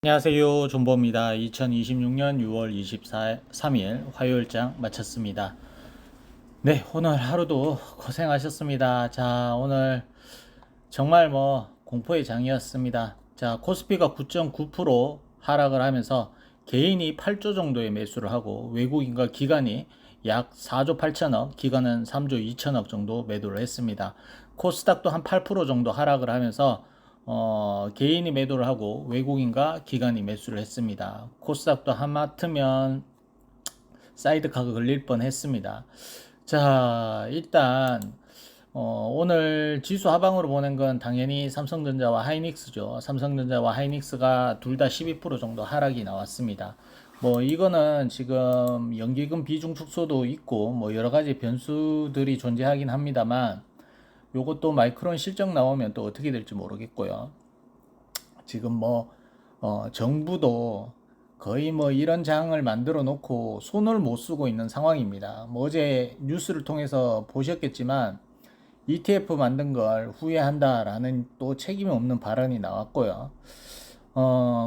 안녕하세요. 존버입니다. 2026년 6월 23일 화요일장 마쳤습니다. 네, 오늘 하루도 고생하셨습니다. 자, 오늘 정말 공포의 장이었습니다. 자, 코스피가 9.9% 하락을 하면서 개인이 8조 정도의 매수를 하고 외국인과 기관이 약 4조 8천억, 기관은 3조 2천억 정도 매도를 했습니다. 코스닥도 한 8% 정도 하락을 하면서 개인이 매도를 하고 외국인과 기관이 매수를 했습니다. 코스닥도 하마터면 사이드카가 걸릴 뻔 했습니다. 자, 일단 오늘 지수 하방으로 보낸 건 당연히 삼성전자와 하이닉스죠. 삼성전자와 하이닉스가 둘 다 12% 정도 하락이 나왔습니다. 이거는 지금 연기금 비중 축소도 있고 여러 가지 변수들이 존재하긴 합니다만 요것도 마이크론 실적 나오면 또 어떻게 될지 모르겠고요. 지금 정부도 거의 이런 장을 만들어 놓고 손을 못 쓰고 있는 상황입니다. 어제 뉴스를 통해서 보셨겠지만 ETF 만든 걸 후회한다라는 또 책임 없는 발언이 나왔고요.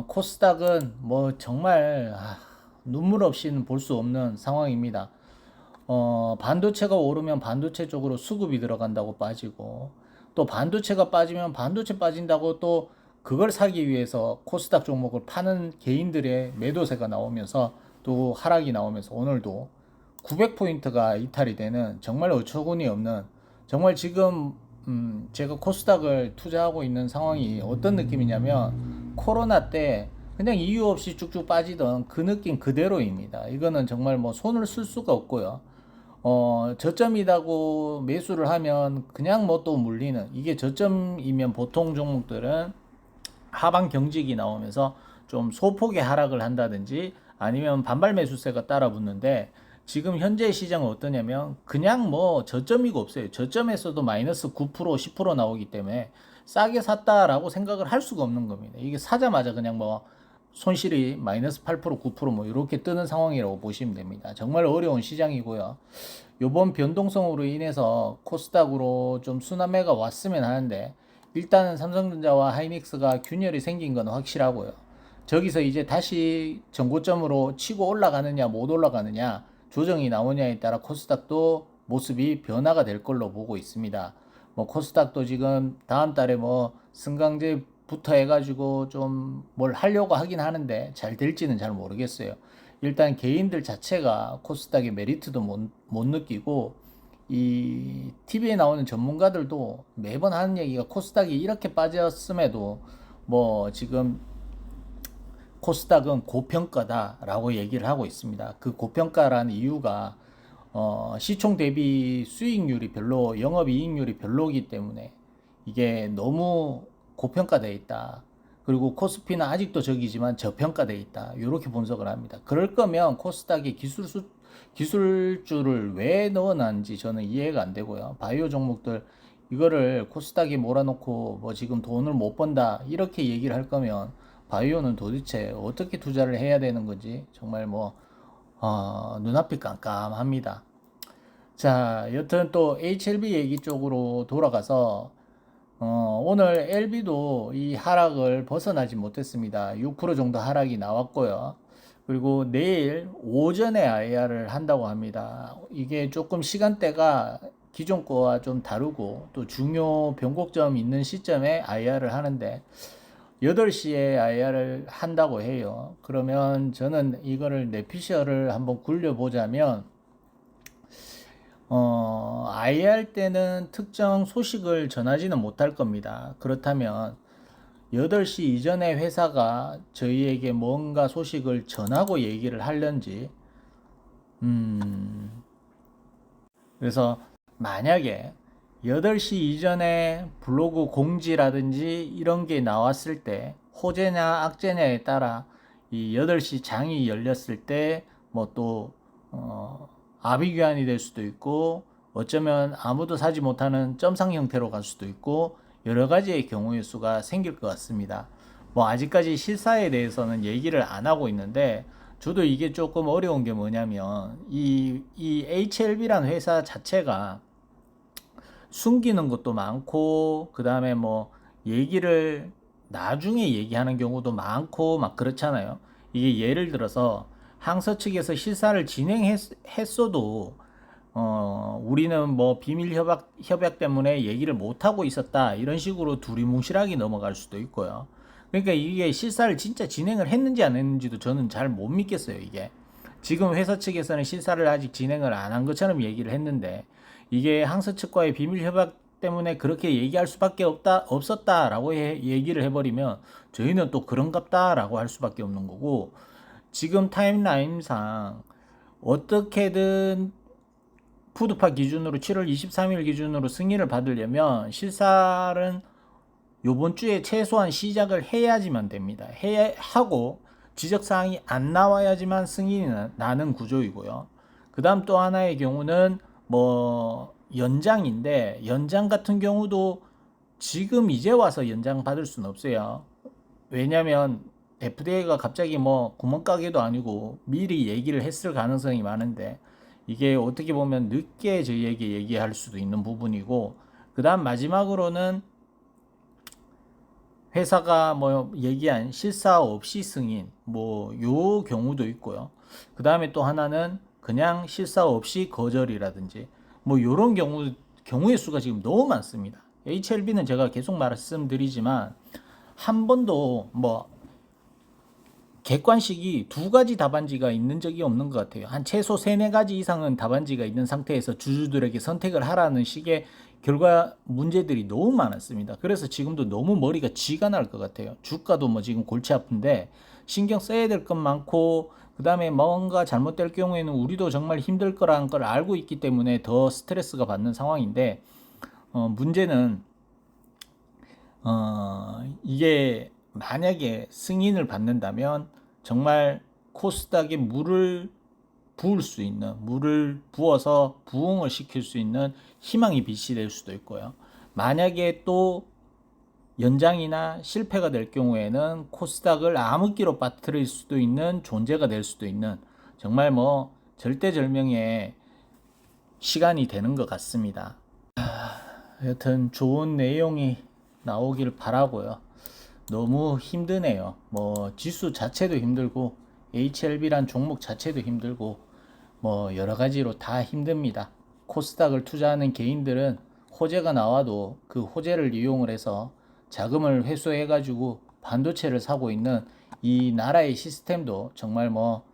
코스닥은 정말 눈물 없이는 볼 수 없는 상황입니다. 반도체가 오르면 반도체 쪽으로 수급이 들어간다고 빠지고 또 반도체가 빠지면 반도체 빠진다고 또 그걸 사기 위해서 코스닥 종목을 파는 개인들의 매도세가 나오면서 또 하락이 나오면서 오늘도 900포인트가 이탈이 되는 정말 어처구니 없는 정말 지금 제가 코스닥을 투자하고 있는 상황이 어떤 느낌이냐면 코로나 때 그냥 이유 없이 쭉쭉 빠지던 그 느낌 그대로입니다. 이거는 정말 손을 쓸 수가 없고요. 저점이라고 매수를 하면 그냥 또 물리는 이게 저점이면 보통 종목들은 하방 경직이 나오면서 좀 소폭의 하락을 한다든지 아니면 반발 매수세가 따라 붙는데 지금 현재 시장은 어떠냐면 그냥 저점이고 없어요. 저점에서도 마이너스 9% 10% 나오기 때문에 싸게 샀다라고 생각을 할 수가 없는 겁니다. 이게 사자마자 그냥 손실이 마이너스 8% 9% 이렇게 뜨는 상황이라고 보시면 됩니다. 정말 어려운 시장이고요. 요번 변동성으로 인해서 코스닥으로 좀 순환매가 왔으면 하는데 일단은 삼성전자와 하이닉스가 균열이 생긴 건 확실하고요. 저기서 이제 다시 전고점으로 치고 올라가느냐 못 올라가느냐 조정이 나오냐에 따라 코스닥도 모습이 변화가 될 걸로 보고 있습니다. 코스닥도 지금 다음 달에 승강제부터 해가지고 좀 뭘 하려고 하긴 하는데 잘 될지는 잘 모르겠어요. 일단 개인들 자체가 코스닥의 메리트도 못 느끼고 이 TV에 나오는 전문가들도 매번 하는 얘기가 코스닥이 이렇게 빠졌음에도 지금 코스닥은 고평가다라고 얘기를 하고 있습니다. 그 고평가라는 이유가 시총 대비 수익률이 별로 영업이익률이 별로이기 때문에 이게 너무 고평가되어 있다. 그리고 코스피는 아직도 저기지만 저평가되어 있다. 이렇게 분석을 합니다. 그럴 거면 코스닥에 기술주를 왜 넣어놨는지 저는 이해가 안 되고요. 바이오 종목들 이거를 코스닥에 몰아놓고 지금 돈을 못 번다 이렇게 얘기를 할 거면 바이오는 도대체 어떻게 투자를 해야 되는 건지 정말 눈앞이 깜깜합니다. 자, 여튼 또 HLB 얘기 쪽으로 돌아가서 오늘 LB도 이 하락을 벗어나지 못했습니다. 6% 정도 하락이 나왔고요. 그리고 내일 오전에 IR을 한다고 합니다. 이게 조금 시간대가 기존 거와 좀 다르고 또 중요 변곡점 있는 시점에 IR을 하는데 8시에 IR을 한다고 해요. 그러면 저는 이거를 뇌피셜을 한번 굴려보자면 IR 때는 특정 소식을 전하지는 못할 겁니다. 그렇다면 8시 이전에 회사가 저희에게 뭔가 소식을 전하고 얘기를 하려는지 그래서 만약에 8시 이전에 블로그 공지라든지 이런 게 나왔을 때 호재냐 악재냐에 따라 이 8시 장이 열렸을 때 또 아비규환이 될 수도 있고 어쩌면 아무도 사지 못하는 점상 형태로 갈 수도 있고 여러 가지의 경우의 수가 생길 것 같습니다. 아직까지 실사에 대해서는 얘기를 안 하고 있는데 저도 이게 조금 어려운 게 뭐냐면 이 HLB란 회사 자체가 숨기는 것도 많고 그 다음에 얘기를 나중에 얘기하는 경우도 많고 막 그렇잖아요. 이게 예를 들어서 항서 측에서 실사를 진행했어도 우리는 뭐 비밀 협약 때문에 얘기를 못 하고 있었다 이런 식으로 두리뭉실하게 넘어갈 수도 있고요. 그러니까 이게 실사를 진짜 진행을 했는지 안 했는지도 저는 잘 못 믿겠어요. 이게 지금 회사 측에서는 실사를 아직 진행을 안 한 것처럼 얘기를 했는데 이게 항서 측과의 비밀 협약 때문에 그렇게 얘기할 수밖에 없었다라고 얘기를 해버리면 저희는 또 그런갑다라고 할 수밖에 없는 거고, 지금 타임라인상 어떻게든 푸드파 기준으로 7월 23일 기준으로 승인을 받으려면 실사는 요번 주에 최소한 시작을 해야지만 됩니다. 하고 지적사항이 안 나와야지만 승인이 나는 구조이고요. 그 다음 또 하나의 경우는 뭐 연장인데, 연장 같은 경우도 지금 이제 와서 연장 받을 수는 없어요. 왜냐면 FDA가 갑자기 뭐 구멍가게도 아니고 미리 얘기를 했을 가능성이 많은데, 이게 어떻게 보면 늦게 저희에게 얘기할 수도 있는 부분이고, 그 다음 마지막으로는 회사가 뭐 얘기한 실사 없이 승인 뭐 요 경우도 있고요. 그 다음에 또 하나는 그냥 실사 없이 거절이라든지 뭐 요런 경우의 수가 지금 너무 많습니다. HLB는 제가 계속 말씀드리지만 한 번도 뭐 객관식이 두 가지 답안지가 있는 적이 없는 것 같아요. 한 최소 3, 4가지 이상은 답안지가 있는 상태에서 주주들에게 선택을 하라는 식의 결과 문제들이 너무 많았습니다. 그래서 지금도 너무 머리가 쥐가 날 것 같아요. 주가도 뭐 지금 골치 아픈데 신경 써야 될 것 많고, 그 다음에 뭔가 잘못될 경우에는 우리도 정말 힘들 거라는 걸 알고 있기 때문에 더 스트레스가 받는 상황인데, 문제는 이게 만약에 승인을 받는다면 정말 코스닥에 물을 부을 수 있는, 물을 부어서 부흥을 시킬 수 있는 희망이 빛이 될 수도 있고요. 만약에 또 연장이나 실패가 될 경우에는 코스닥을 암흑기로 빠뜨릴 수도 있는 존재가 될 수도 있는, 정말 뭐 절대절명의 시간이 되는 것 같습니다. 여튼 좋은 내용이 나오길 바라고요. 너무 힘드네요. 뭐 지수 자체도 힘들고 HLB란 종목 자체도 힘들고 뭐 여러 가지로 다 힘듭니다. 코스닥을 투자하는 개인들은 호재가 나와도 그 호재를 이용을 해서 자금을 회수해 가지고 반도체를 사고 있는 이 나라의 시스템도 정말 뭐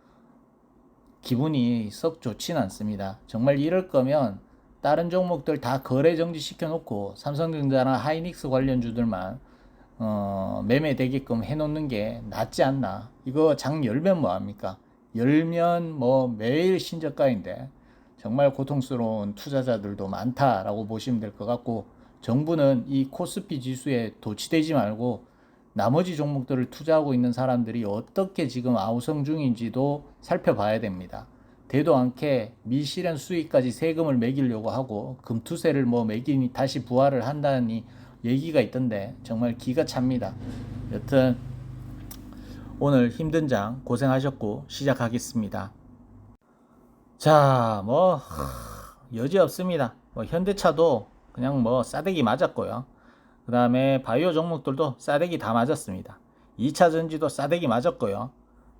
기분이 썩 좋진 않습니다. 정말 이럴 거면 다른 종목들 다 거래 정지시켜 놓고 삼성전자나 하이닉스 관련주들만 매매되게끔 해놓는 게 낫지 않나. 이거 장 열면 뭐합니까? 열면 뭐 매일 신저가인데 정말 고통스러운 투자자들도 많다라고 보시면 될 것 같고, 정부는 이 코스피 지수에 도취되지 말고 나머지 종목들을 투자하고 있는 사람들이 어떻게 지금 아우성 중인지도 살펴봐야 됩니다. 되도 않게 미실현 수익까지 세금을 매기려고 하고 금투세를 뭐 매기니 다시 부활을 한다니 얘기가 있던데 정말 기가 찹니다. 여튼 오늘 힘든 장 고생하셨고 시작하겠습니다. 자, 뭐 여지 없습니다. 뭐 현대차도 그냥 뭐 싸대기 맞았고요. 그 다음에 바이오 종목들도 싸대기 다 맞았습니다. 2차 전지도 싸대기 맞았고요.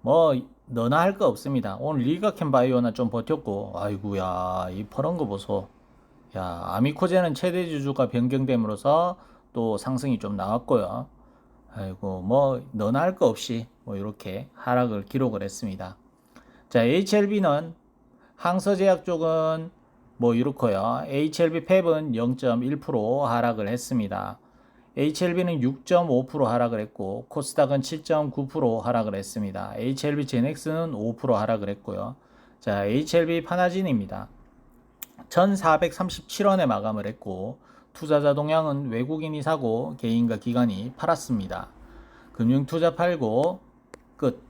뭐 너나 할 거 없습니다. 오늘 리가캠 바이오나 좀 버텼고, 아이구야 이 퍼런 거 보소. 야, 아미코제는 최대 주주가 변경됨으로써 또 상승이 좀 나왔고요. 아이고 뭐 너나 할 거 없이 뭐 이렇게 하락을 기록을 했습니다. 자, HLB는 항서제약 쪽은 뭐 이렇고요. HLB 팹은 0.1% 하락을 했습니다. HLB는 6.5% 하락을 했고 코스닥은 7.9% 하락을 했습니다. HLB 제넥스는 5% 하락을 했고요. 자, HLB 파나진입니다. 1437원에 마감을 했고 투자자 동향은 외국인이 사고 개인과 기관이 팔았습니다. 금융투자 팔고 끝.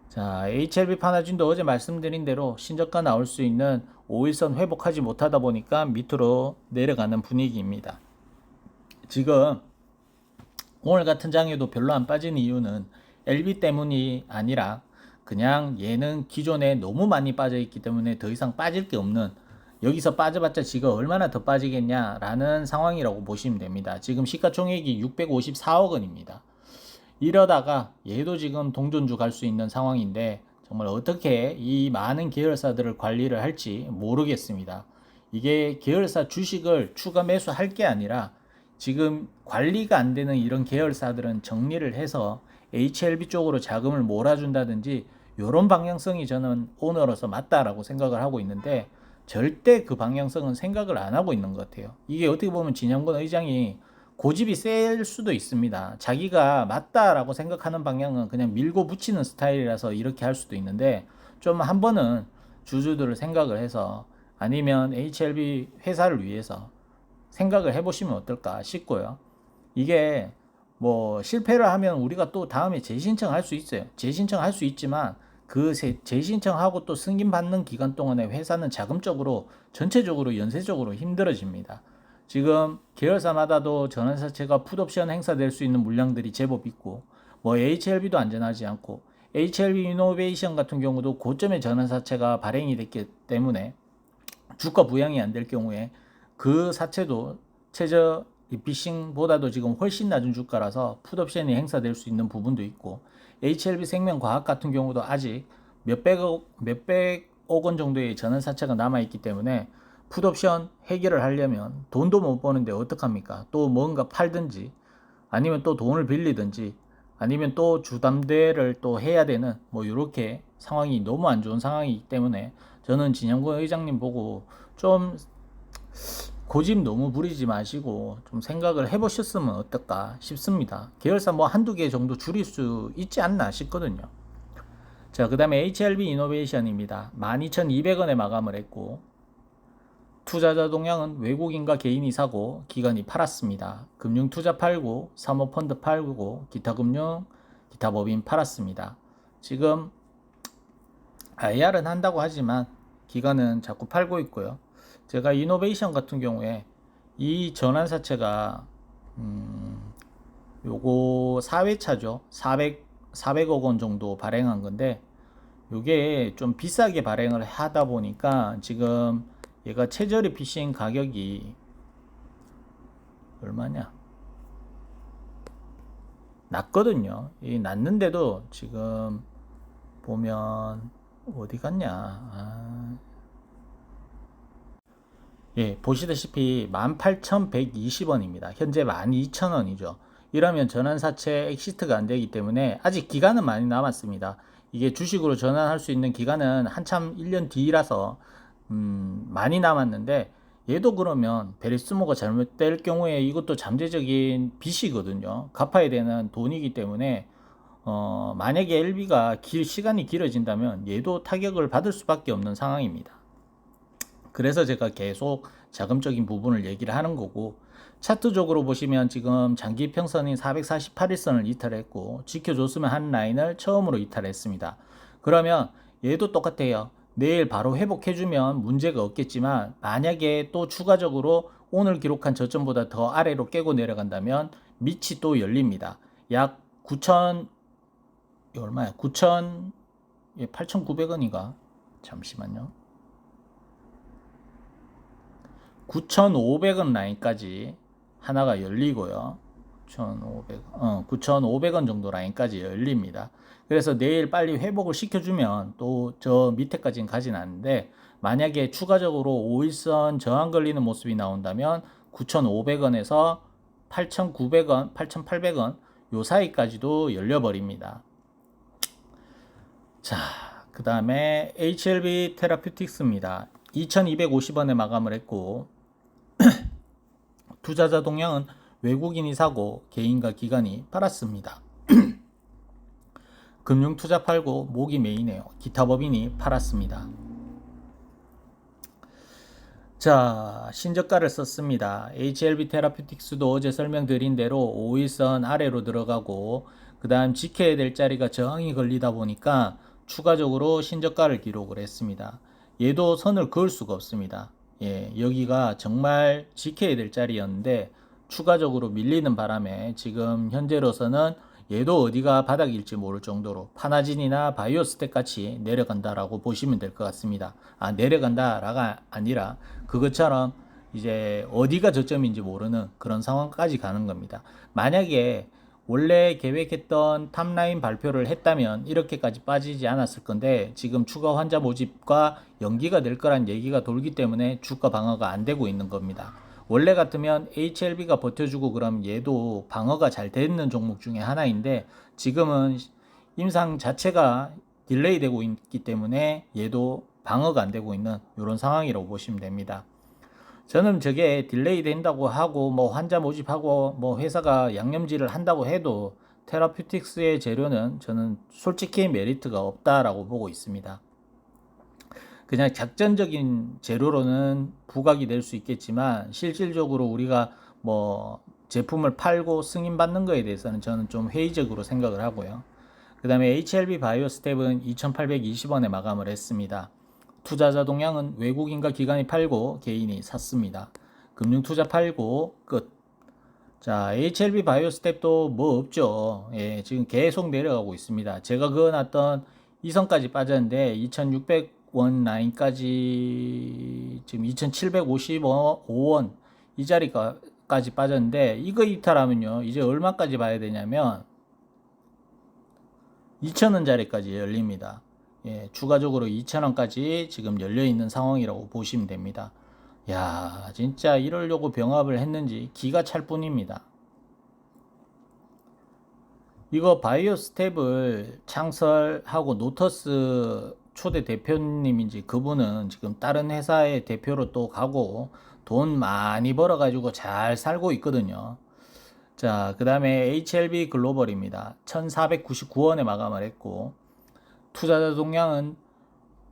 자, HLB 파나진도 어제 말씀드린 대로 신저가 나올 수 있는 5일선 회복하지 못하다 보니까 밑으로 내려가는 분위기입니다. 지금 오늘 같은 장에도 별로 안 빠진 이유는 LB 때문이 아니라 그냥 얘는 기존에 너무 많이 빠져 있기 때문에 더 이상 빠질 게 없는, 여기서 빠져봤자 지가 얼마나 더 빠지겠냐라는 상황이라고 보시면 됩니다. 지금 시가총액이 654억 원입니다. 이러다가 얘도 지금 동전주 갈 수 있는 상황인데 정말 어떻게 이 많은 계열사들을 관리를 할지 모르겠습니다. 이게 계열사 주식을 추가 매수할 게 아니라 지금 관리가 안 되는 이런 계열사들은 정리를 해서 HLB 쪽으로 자금을 몰아준다든지 이런 방향성이 저는 오너로서 맞다라고 생각을 하고 있는데 절대 그 방향성은 생각을 안 하고 있는 것 같아요. 이게 어떻게 보면 진영권 의장이 고집이 셀 수도 있습니다. 자기가 맞다라고 생각하는 방향은 그냥 밀고 붙이는 스타일이라서 이렇게 할 수도 있는데 좀 한 번은 주주들을 생각을 해서 아니면 HLB 회사를 위해서 생각을 해보시면 어떨까 싶고요. 이게 뭐 실패를 하면 우리가 또 다음에 재신청할 수 있어요. 재신청할 수 있지만 그 재신청하고 또 승인받는 기간 동안에 회사는 자금적으로 전체적으로 연쇄적으로 힘들어집니다. 지금 계열사마다도 전환사채가 풋옵션 행사될 수 있는 물량들이 제법 있고 뭐 HLB도 안전하지 않고 HLB 이노베이션 같은 경우도 고점의 전환사채가 발행이 됐기 때문에 주가 부양이 안 될 경우에 그 사채도 최저 비싱보다도 지금 훨씬 낮은 주가라서 풋옵션이 행사될 수 있는 부분도 있고 HLB 생명과학 같은 경우도 아직 몇백억 원 정도의 전환사채가 남아있기 때문에 풋옵션 해결을 하려면 돈도 못 버는데 어떡합니까? 또 뭔가 팔든지 아니면 또 돈을 빌리든지 아니면 또 주담대를 또 해야 되는 뭐 이렇게 상황이 너무 안 좋은 상황이기 때문에 저는 진영권 의장님 보고 좀 고집 너무 부리지 마시고 좀 생각을 해보셨으면 어떨까 싶습니다. 계열사 뭐 한두 개 정도 줄일 수 있지 않나 싶거든요. 자, 그 다음에 HLB 이노베이션입니다. 12,200원에 마감을 했고 투자자 동향은 외국인과 개인이 사고 기관이 팔았습니다. 금융투자 팔고 사모펀드 팔고 기타금융, 기타법인 팔았습니다. 지금 IR은 한다고 하지만 기관은 자꾸 팔고 있고요. 제가 이노베이션 같은 경우에 이 전환사채가 요거 4회차죠. 400억 원 정도 발행한 건데 요게 좀 비싸게 발행을 하다 보니까 지금 얘가 최저리 피싱 가격이 얼마냐? 낮거든요. 이 낮는데도 지금 보면 어디 갔냐? 예, 보시다시피 18,120원입니다. 현재 12,000원이죠. 이러면 전환사채 엑시트가 안 되기 때문에 아직 기간은 많이 남았습니다. 이게 주식으로 전환할 수 있는 기간은 한참 1년 뒤라서 많이 남았는데 얘도 그러면 베리스모가 잘못될 경우에 이것도 잠재적인 빚이거든요. 갚아야 되는 돈이기 때문에 만약에 LB가 시간이 길어진다면 얘도 타격을 받을 수밖에 없는 상황입니다. 그래서 제가 계속 자금적인 부분을 얘기를 하는 거고 차트적으로 보시면 지금 장기 평선인 448일선을 이탈했고 지켜줬으면 한 라인을 처음으로 이탈했습니다. 그러면 얘도 똑같아요. 내일 바로 회복해주면 문제가 없겠지만 만약에 또 추가적으로 오늘 기록한 저점보다 더 아래로 깨고 내려간다면 밑이 또 열립니다. 약 9천 얼마야? 9천 8,900원인가? 잠시만요. 9,500원 라인까지 하나가 열리고요. 9,500원 정도 라인까지 열립니다. 그래서 내일 빨리 회복을 시켜주면 또 저 밑에까지는 가진 않는데 만약에 추가적으로 5일선 저항 걸리는 모습이 나온다면 9,500원에서 8,900원, 8,800원 요 사이까지도 열려버립니다. 자, 그 다음에 HLB 테라퓨틱스입니다. 2,250원에 마감을 했고 투자자 동향은 외국인이 사고 개인과 기관이 팔았습니다. 금융투자 팔고 모기 메이네요. 기타 법인이 팔았습니다. 자, 신저가를 썼습니다. HLB 테라퓨틱스도 어제 설명드린 대로 5일선 아래로 들어가고 그 다음 지켜야 될 자리가 저항이 걸리다 보니까 추가적으로 신저가를 기록을 했습니다. 얘도 선을 그을 수가 없습니다. 예, 여기가 정말 지켜야 될 자리였는데 추가적으로 밀리는 바람에 지금 현재로서는 얘도 어디가 바닥일지 모를 정도로 파나진이나 바이오스텍 같이 내려간다라고 보시면 될 것 같습니다. 아, 내려간다라가 아니라 그것처럼 이제 어디가 저점인지 모르는 그런 상황까지 가는 겁니다. 만약에 원래 계획했던 탑라인 발표를 했다면 이렇게까지 빠지지 않았을 건데 지금 추가 환자 모집과 연기가 될 거란 얘기가 돌기 때문에 주가 방어가 안 되고 있는 겁니다. 원래 같으면 HLB가 버텨주고 그럼 얘도 방어가 잘 되는 종목 중에 하나인데 지금은 임상 자체가 딜레이 되고 있기 때문에 얘도 방어가 안 되고 있는 이런 상황이라고 보시면 됩니다. 저는 저게 딜레이 된다고 하고 뭐 환자 모집하고 뭐 회사가 양념질을 한다고 해도 테라퓨틱스의 재료는 저는 솔직히 메리트가 없다라고 보고 있습니다. 그냥 작전적인 재료로는 부각이 될 수 있겠지만 실질적으로 우리가 뭐 제품을 팔고 승인받는 거에 대해서는 저는 좀 회의적으로 생각을 하고요. 그 다음에 HLB 바이오스텝은 2,820원에 마감을 했습니다. 투자자 동향은 외국인과 기관이 팔고 개인이 샀습니다. 금융투자 팔고 끝. 자, HLB 바이오스텝도 뭐 없죠. 예, 지금 계속 내려가고 있습니다. 제가 그어놨던 2선까지 빠졌는데 2,600원 라인까지 지금 2,755원 이 자리까지 빠졌는데 이거 이탈하면요. 이제 얼마까지 봐야 되냐면 2,000원짜리까지 열립니다. 예, 추가적으로 2,000원까지 지금 열려있는 상황이라고 보시면 됩니다. 야, 진짜 이러려고 병합을 했는지 기가 찰 뿐입니다. 이거 바이오스텝을 창설하고 노터스 초대 대표님인지 그분은 지금 다른 회사의 대표로 또 가고 돈 많이 벌어가지고 잘 살고 있거든요. 자, 그 다음에 HLB 글로벌입니다. 1499원에 마감을 했고 투자자 동향은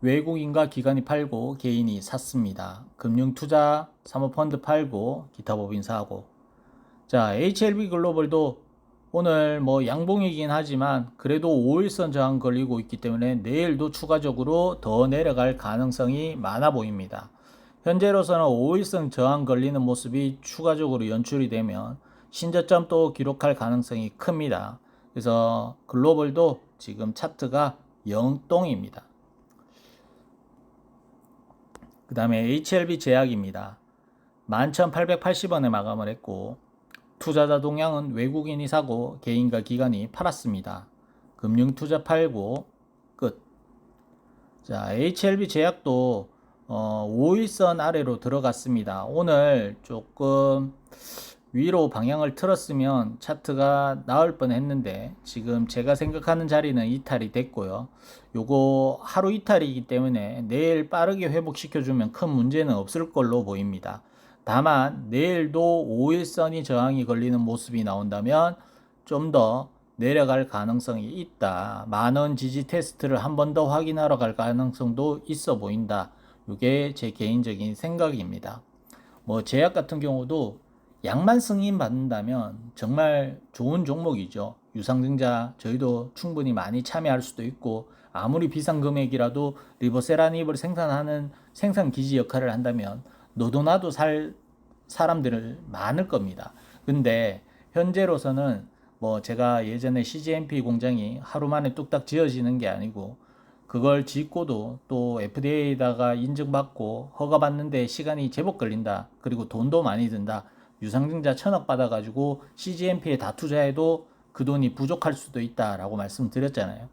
외국인과 기관이 팔고 개인이 샀습니다. 금융투자, 사모펀드 팔고 기타 법인 사고. 자, HLB 글로벌도 오늘 뭐 양봉이긴 하지만 그래도 5일선 저항 걸리고 있기 때문에 내일도 추가적으로 더 내려갈 가능성이 많아 보입니다. 현재로서는 5일선 저항 걸리는 모습이 추가적으로 연출이 되면 신저점도 기록할 가능성이 큽니다. 그래서 글로벌도 지금 차트가 영똥입니다. 그 다음에 HLB 제약입니다. 11,880원에 마감을 했고 투자자 동향은 외국인이 사고 개인과 기관이 팔았습니다. 금융투자 팔고 끝. 자, HLB 제약도 5일선 아래로 들어갔습니다. 오늘 조금 위로 방향을 틀었으면 차트가 나올 뻔 했는데 지금 제가 생각하는 자리는 이탈이 됐고요. 요거 하루 이탈이기 때문에 내일 빠르게 회복시켜주면 큰 문제는 없을 걸로 보입니다. 다만 내일도 5일선이 저항이 걸리는 모습이 나온다면 좀 더 내려갈 가능성이 있다. 만원 지지 테스트를 한 번 더 확인하러 갈 가능성도 있어 보인다. 이게 제 개인적인 생각입니다. 뭐 제약 같은 경우도 약만 승인 받는다면 정말 좋은 종목이죠. 유상증자 저희도 충분히 많이 참여할 수도 있고 아무리 비싼 금액이라도 리보세라닙을 생산하는 생산 기지 역할을 한다면 너도 나도 살 사람들을 많을 겁니다. 근데 현재로서는 뭐 제가 예전에 CGMP 공장이 하루 만에 뚝딱 지어지는 게 아니고 그걸 짓고도 또 FDA에다가 인증받고 허가받는데 시간이 제법 걸린다. 그리고 돈도 많이 든다. 유상증자 1,000억 받아가지고 CGMP에 다 투자해도 그 돈이 부족할 수도 있다라고 말씀드렸잖아요.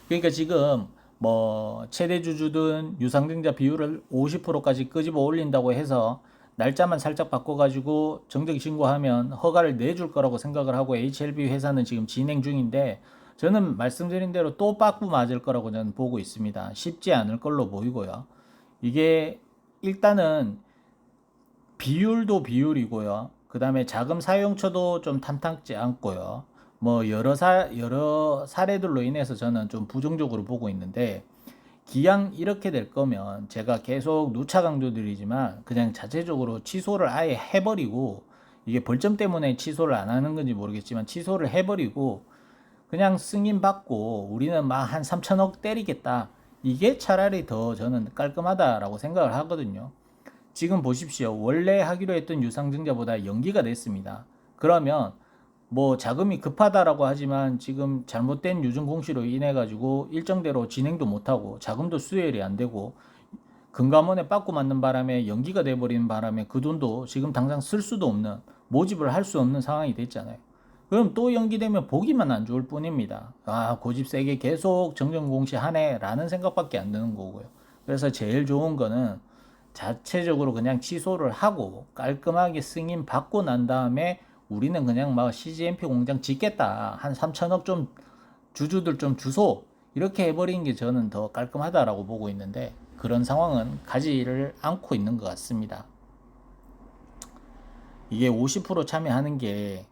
그러니까 지금 뭐 최대 주주든 유상증자 비율을 50%까지 끄집어 올린다고 해서 날짜만 살짝 바꿔가지고 정정 신고하면 허가를 내줄 거라고 생각을 하고 HLB 회사는 지금 진행 중인데 저는 말씀드린 대로 또 빠꾸 맞을 거라고 저는 보고 있습니다. 쉽지 않을 걸로 보이고요. 이게 일단은 비율도 비율이고요. 그 다음에 자금 사용처도 좀 탐탁지 않고요. 뭐 여러 사례들로 인해서 저는 좀 부정적으로 보고 있는데 기왕 이렇게 될 거면 제가 계속 누차 강조드리지만 그냥 자체적으로 취소를 아예 해버리고 이게 벌점 때문에 취소를 안 하는 건지 모르겠지만 취소를 해버리고 그냥 승인 받고 우리는 막 한 3천억 때리겠다. 이게 차라리 더 저는 깔끔하다라고 생각을 하거든요. 지금 보십시오. 원래 하기로 했던 유상증자보다 연기가 됐습니다. 그러면 뭐 자금이 급하다라고 하지만 지금 잘못된 유증 공시로 인해 가지고 일정대로 진행도 못하고 자금도 수혈이 안 되고 금감원에 빠꾸 맞는 바람에 연기가 돼버리는 바람에 그 돈도 지금 당장 쓸 수도 없는 모집을 할 수 없는 상황이 됐잖아요. 그럼 또 연기되면 보기만 안 좋을 뿐입니다. 아, 고집 세게 계속 정정공시하네 라는 생각밖에 안 드는 거고요. 그래서 제일 좋은 거는 자체적으로 그냥 취소를 하고 깔끔하게 승인 받고 난 다음에 우리는 그냥 막 CGMP 공장 짓겠다. 한 3천억 좀 주주들 좀 주소. 이렇게 해버리는 게 저는 더 깔끔하다라고 보고 있는데 그런 상황은 가지를 않고 있는 것 같습니다. 이게 50% 참여하는 게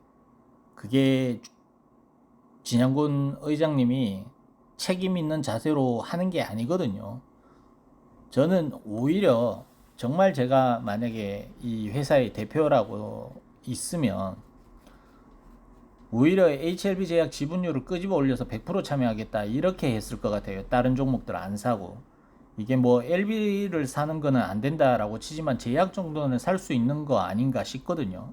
그게 진양군 의장님이 책임 있는 자세로 하는 게 아니거든요. 저는 오히려 정말 제가 만약에 이 회사의 대표라고 있으면 오히려 HLB 제약 지분율을 끄집어 올려서 100% 참여하겠다 이렇게 했을 것 같아요. 다른 종목들 안 사고. 이게 뭐 LB를 사는 거는 안 된다라고 치지만 제약 정도는 살 수 있는 거 아닌가 싶거든요.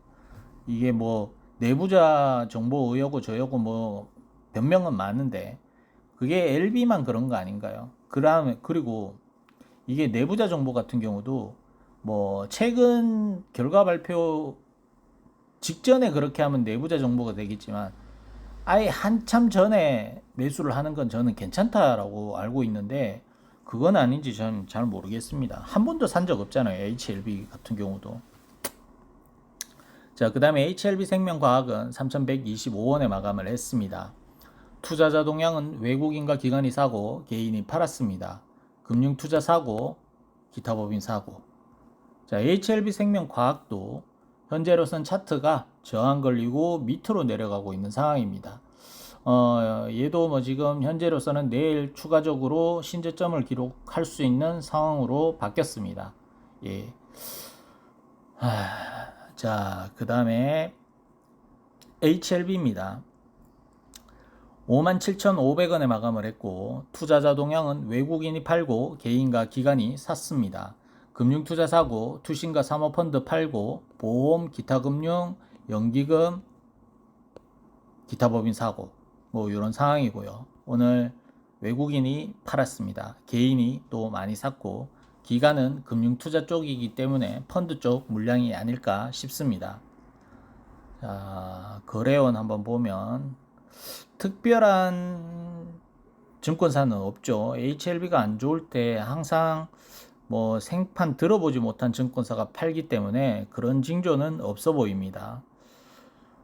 이게 뭐 내부자 정보 의혹고 저요고 뭐 변명은 많은데 그게 LB만 그런 거 아닌가요? 그리고 이게 내부자 정보 같은 경우도 뭐 최근 결과 발표 직전에 그렇게 하면 내부자 정보가 되겠지만 아예 한참 전에 매수를 하는 건 저는 괜찮다라고 알고 있는데 그건 아닌지 저는 잘 모르겠습니다. 한 번도 산 적 없잖아요. HLB 같은 경우도. 자, 그 다음에 HLB 생명과학은 3,125원에 마감을 했습니다. 투자자 동향은 외국인과 기관이 사고 개인이 팔았습니다. 금융투자 사고, 기타 법인 사고. 자, HLB 생명과학도 현재로선 차트가 저항 걸리고 밑으로 내려가고 있는 상황입니다. 얘도 뭐 지금 현재로서는 내일 추가적으로 신저점을 기록할 수 있는 상황으로 바뀌었습니다. 예. 자, 그 다음에 HLB입니다. 57,500원에 마감을 했고 투자자 동향은 외국인이 팔고 개인과 기관이 샀습니다. 금융투자 사고, 투신과 사모펀드 팔고 보험, 기타금융, 연기금, 기타법인 사고 뭐 이런 상황이고요. 오늘 외국인이 팔았습니다. 개인이 또 많이 샀고 기관은 금융투자 쪽이기 때문에 펀드 쪽 물량이 아닐까 싶습니다. 자, 거래원 한번 보면 특별한 증권사는 없죠. HLB가 안 좋을 때 항상 뭐 생판 들어보지 못한 증권사가 팔기 때문에 그런 징조는 없어 보입니다.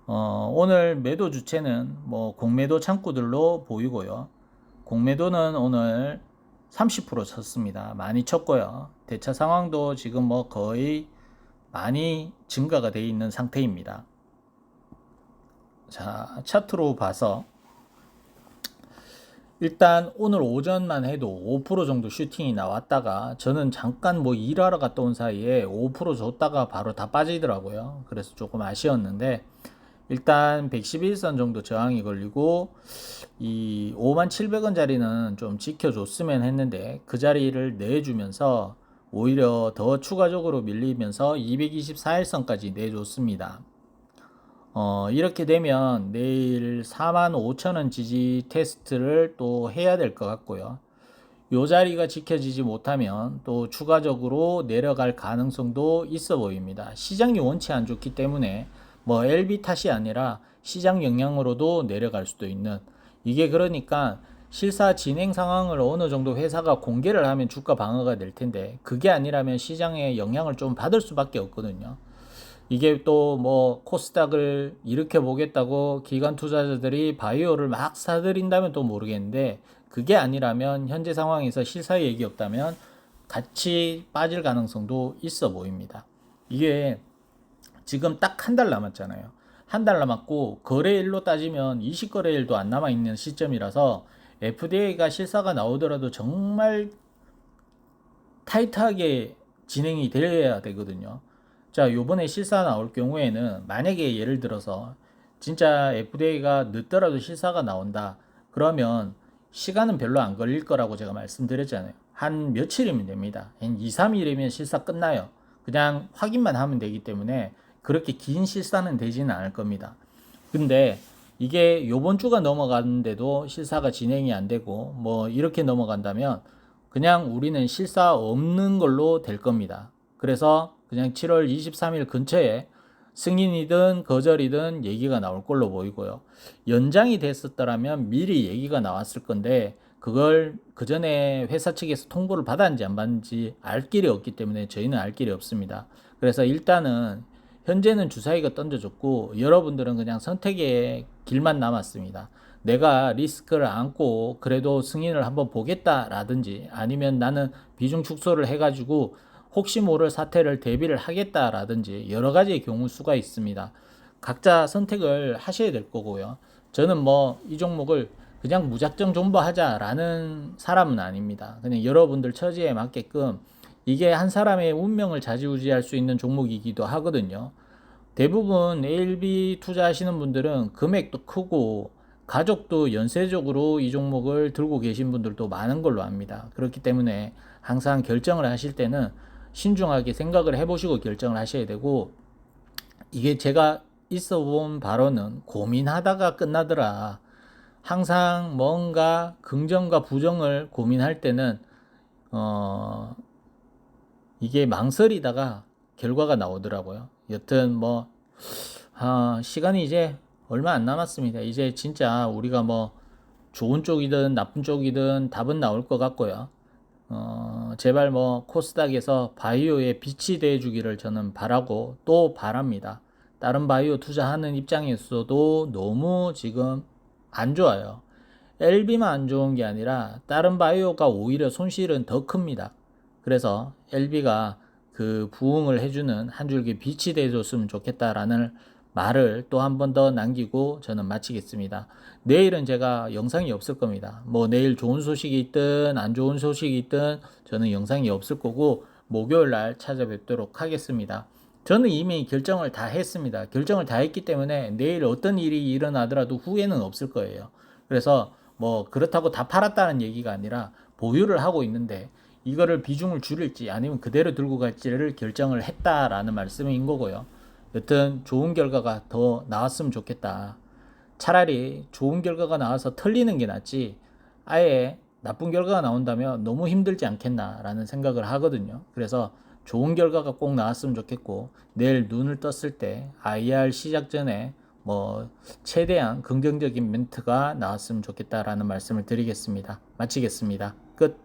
오늘 매도 주체는 뭐 공매도 창구들로 보이고요. 공매도는 오늘 30% 쳤습니다. 많이 쳤고요. 대차 상황도 지금 뭐 거의 많이 증가가 되어 있는 상태입니다. 자, 차트로 봐서 일단 오늘 오전만 해도 5% 정도 슈팅이 나왔다가 저는 잠깐 뭐 일하러 갔다 온 사이에 5% 줬다가 바로 다 빠지더라고요. 그래서 조금 아쉬웠는데 일단 111선 정도 저항이 걸리고 이 57,000원짜리는 좀 지켜줬으면 했는데 그 자리를 내주면서 오히려 더 추가적으로 밀리면서 224일선까지 내줬습니다. 이렇게 되면 내일 45,000원 지지 테스트를 또 해야 될 것 같고요. 요 자리가 지켜지지 못하면 또 추가적으로 내려갈 가능성도 있어 보입니다. 시장이 원치 안 좋기 때문에 뭐 LB 탓이 아니라 시장 영향으로도 내려갈 수도 있는 이게 그러니까 실사 진행 상황을 어느 정도 회사가 공개를 하면 주가 방어가 될 텐데 그게 아니라면 시장에 영향을 좀 받을 수밖에 없거든요. 이게 또 뭐 코스닥을 일으켜 보겠다고 기관 투자자들이 바이오를 막 사들인다면 또 모르겠는데 그게 아니라면 현재 상황에서 실사 얘기 없다면 같이 빠질 가능성도 있어 보입니다. 이게 지금 딱 한 달 남았잖아요. 한 달 남았고 거래일로 따지면 20거래일도 안 남아 있는 시점이라서 FDA가 실사가 나오더라도 정말 타이트하게 진행이 돼야 되거든요. 자, 요번에 실사 나올 경우에는 만약에 예를 들어서 진짜 FDA가 늦더라도 실사가 나온다. 그러면 시간은 별로 안 걸릴 거라고 제가 말씀드렸잖아요. 한 며칠이면 됩니다. 한 2, 3일이면 실사 끝나요. 그냥 확인만 하면 되기 때문에 그렇게 긴 실사는 되지는 않을 겁니다. 근데 이게 요번 주가 넘어가는데도 실사가 진행이 안 되고 뭐 이렇게 넘어간다면 그냥 우리는 실사 없는 걸로 될 겁니다. 그래서 그냥 7월 23일 근처에 승인이든 거절이든 얘기가 나올 걸로 보이고요. 연장이 됐었더라면 미리 얘기가 나왔을 건데 그걸 그 전에 회사 측에서 통보를 받았는지 안 받는지 알 길이 없기 때문에 저희는 알 길이 없습니다. 그래서 일단은 현재는 주사위가 던져졌고 여러분들은 그냥 선택의 길만 남았습니다. 내가 리스크를 안고 그래도 승인을 한번 보겠다라든지 아니면 나는 비중 축소를 해가지고 혹시 모를 사태를 대비를 하겠다라든지 여러 가지의 경우 수가 있습니다. 각자 선택을 하셔야 될 거고요. 저는 뭐 이 종목을 그냥 무작정 존버하자라는 사람은 아닙니다. 그냥 여러분들 처지에 맞게끔 이게 한 사람의 운명을 좌지우지할 수 있는 종목이기도 하거든요. 대부분 ALB 투자하시는 분들은 금액도 크고 가족도 연쇄적으로 이 종목을 들고 계신 분들도 많은 걸로 압니다. 그렇기 때문에 항상 결정을 하실 때는 신중하게 생각을 해보시고 결정을 하셔야 되고, 이게 제가 있어 본 바로는 고민하다가 끝나더라. 항상 뭔가 긍정과 부정을 고민할 때는 어 이게 망설이다가 결과가 나오더라고요. 여튼 뭐 시간이 이제 얼마 안 남았습니다. 이제 진짜 우리가 뭐 좋은 쪽이든 나쁜 쪽이든 답은 나올 것 같고요. 제발 뭐 코스닥에서 바이오에 빛이 돼주기를 저는 바라고 또 바랍니다. 다른 바이오 투자하는 입장에서도 너무 지금 안 좋아요. LB만 안 좋은 게 아니라 다른 바이오가 오히려 손실은 더 큽니다. 그래서 LB가 그 부응을 해주는 한 줄기 빛이 돼줬으면 좋겠다라는 말을 또 한 번 더 남기고 저는 마치겠습니다. 내일은 제가 영상이 없을 겁니다. 뭐 내일 좋은 소식이 있든 안 좋은 소식이 있든 저는 영상이 없을 거고 목요일 날 찾아뵙도록 하겠습니다. 저는 이미 결정을 다 했습니다. 결정을 다 했기 때문에 내일 어떤 일이 일어나더라도 후회는 없을 거예요. 그래서 뭐 그렇다고 다 팔았다는 얘기가 아니라 보유를 하고 있는데 이거를 비중을 줄일지 아니면 그대로 들고 갈지를 결정을 했다라는 말씀인 거고요. 여튼 좋은 결과가 더 나왔으면 좋겠다. 차라리 좋은 결과가 나와서 털리는 게 낫지 아예 나쁜 결과가 나온다면 너무 힘들지 않겠나라는 생각을 하거든요. 그래서 좋은 결과가 꼭 나왔으면 좋겠고 내일 눈을 떴을 때 IR 시작 전에 뭐 최대한 긍정적인 멘트가 나왔으면 좋겠다라는 말씀을 드리겠습니다. 마치겠습니다. 끝.